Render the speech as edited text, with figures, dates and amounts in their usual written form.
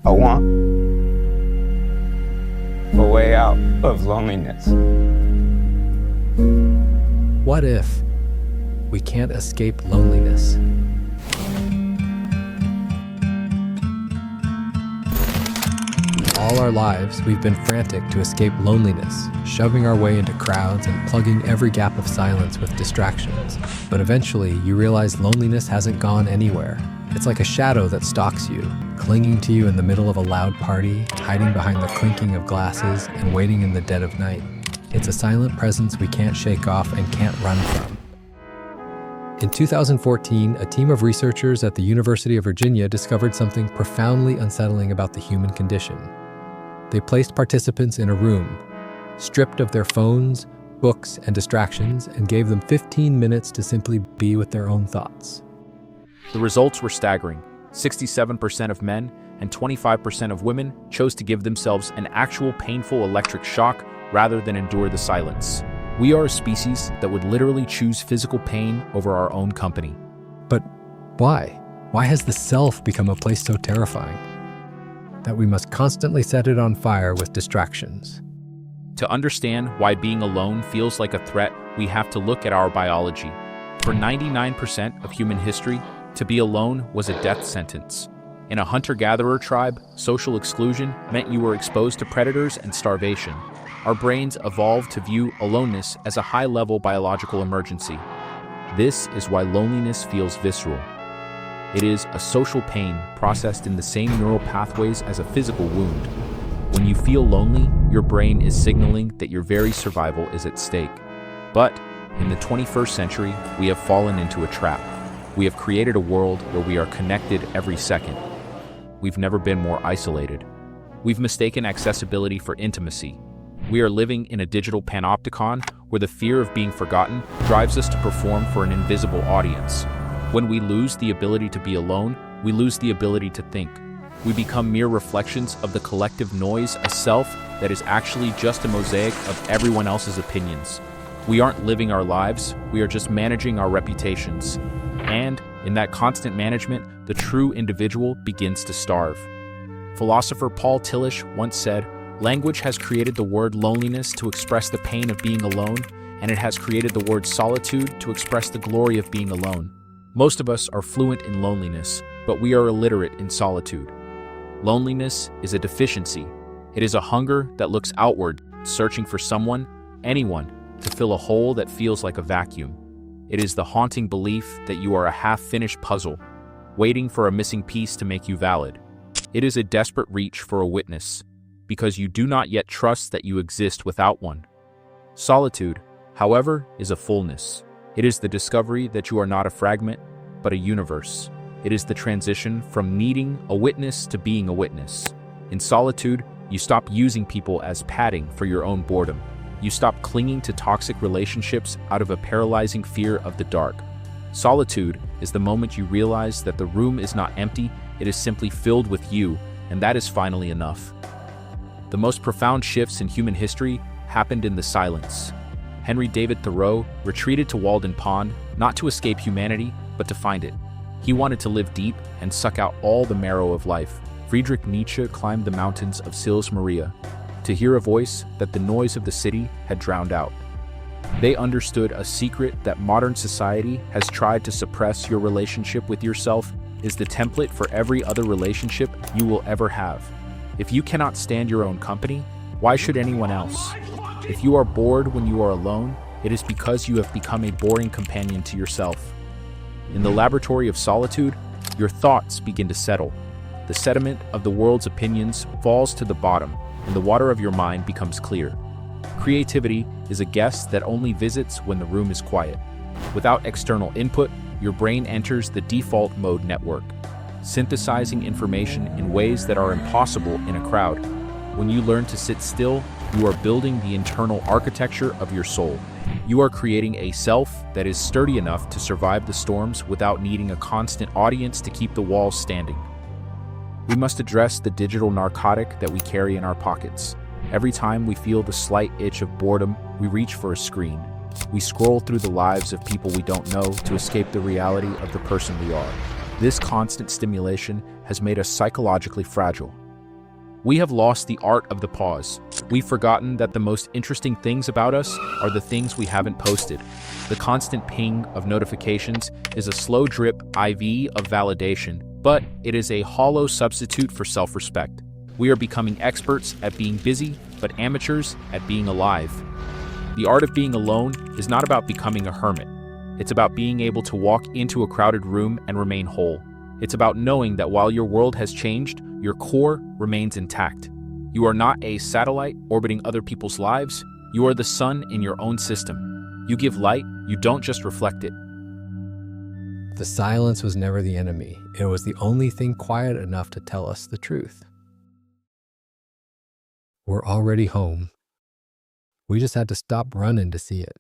I want a way out of loneliness. What if we can't escape loneliness? All our lives, we've been frantic to escape loneliness, shoving our way into crowds and plugging every gap of silence with distractions. But eventually, you realize loneliness hasn't gone anywhere. It's like a shadow that stalks you, clinging to you in the middle of a loud party, hiding behind the clinking of glasses, and waiting in the dead of night. It's a silent presence we can't shake off and can't run from. In 2014, a team of researchers at the University of Virginia discovered something profoundly unsettling about the human condition. They placed participants in a room, stripped of their phones, books, and distractions, and gave them 15 minutes to simply be with their own thoughts. The results were staggering. 67% of men and 25% of women chose to give themselves an actual painful electric shock rather than endure the silence. We are a species that would literally choose physical pain over our own company. But why? Why has the self become a place so terrifying that we must constantly set it on fire with distractions? To understand why being alone feels like a threat, we have to look at our biology. For 99% of human history, to be alone was a death sentence. In a hunter-gatherer tribe, social exclusion meant you were exposed to predators and starvation. Our brains evolved to view aloneness as a high-level biological emergency. This is why loneliness feels visceral. It is a social pain processed in the same neural pathways as a physical wound. When you feel lonely, your brain is signaling that your very survival is at stake. But in the 21st century, we have fallen into a trap. We have created a world where we are connected every second. We've never been more isolated. We've mistaken accessibility for intimacy. We are living in a digital panopticon where the fear of being forgotten drives us to perform for an invisible audience. When we lose the ability to be alone, we lose the ability to think. We become mere reflections of the collective noise, a self that is actually just a mosaic of everyone else's opinions. We aren't living our lives, we are just managing our reputations. And in that constant management, the true individual begins to starve. Philosopher Paul Tillich once said, "Language has created the word loneliness to express the pain of being alone, and it has created the word solitude to express the glory of being alone." Most of us are fluent in loneliness, but we are illiterate in solitude. Loneliness is a deficiency. It is a hunger that looks outward, searching for someone, anyone, to fill a hole that feels like a vacuum. It is the haunting belief that you are a half-finished puzzle, waiting for a missing piece to make you valid. It is a desperate reach for a witness, because you do not yet trust that you exist without one. Solitude, however, is a fullness. It is the discovery that you are not a fragment, but a universe. It is the transition from needing a witness to being a witness. In solitude, you stop using people as padding for your own boredom. You stop clinging to toxic relationships out of a paralyzing fear of the dark. Solitude is the moment you realize that the room is not empty, it is simply filled with you, and that is finally enough. The most profound shifts in human history happened in the silence. Henry David Thoreau retreated to Walden Pond, not to escape humanity, but to find it. He wanted to live deep and suck out all the marrow of life. Friedrich Nietzsche climbed the mountains of Sils Maria to hear a voice that the noise of the city had drowned out. They understood a secret that modern society has tried to suppress. Your relationship with yourself is the template for every other relationship you will ever have. If you cannot stand your own company, why should anyone else? If you are bored when you are alone, it is because you have become a boring companion to yourself. In the laboratory of solitude, your thoughts begin to settle. The sediment of the world's opinions falls to the bottom, and the water of your mind becomes clear. Creativity is a guest that only visits when the room is quiet. Without external input, your brain enters the default mode network, synthesizing information in ways that are impossible in a crowd. When you learn to sit still, you are building the internal architecture of your soul. You are creating a self that is sturdy enough to survive the storms without needing a constant audience to keep the walls standing. We must address the digital narcotic that we carry in our pockets. Every time we feel the slight itch of boredom, we reach for a screen. We scroll through the lives of people we don't know to escape the reality of the person we are. This constant stimulation has made us psychologically fragile. We have lost the art of the pause. We've forgotten that the most interesting things about us are the things we haven't posted. The constant ping of notifications is a slow drip IV of validation, but it is a hollow substitute for self-respect. We are becoming experts at being busy, but amateurs at being alive. The art of being alone is not about becoming a hermit. It's about being able to walk into a crowded room and remain whole. It's about knowing that while your world has changed, your core remains intact. You are not a satellite orbiting other people's lives. You are the sun in your own system. You give light, you don't just reflect it. The silence was never the enemy. It was the only thing quiet enough to tell us the truth. We're already home. We just had to stop running to see it.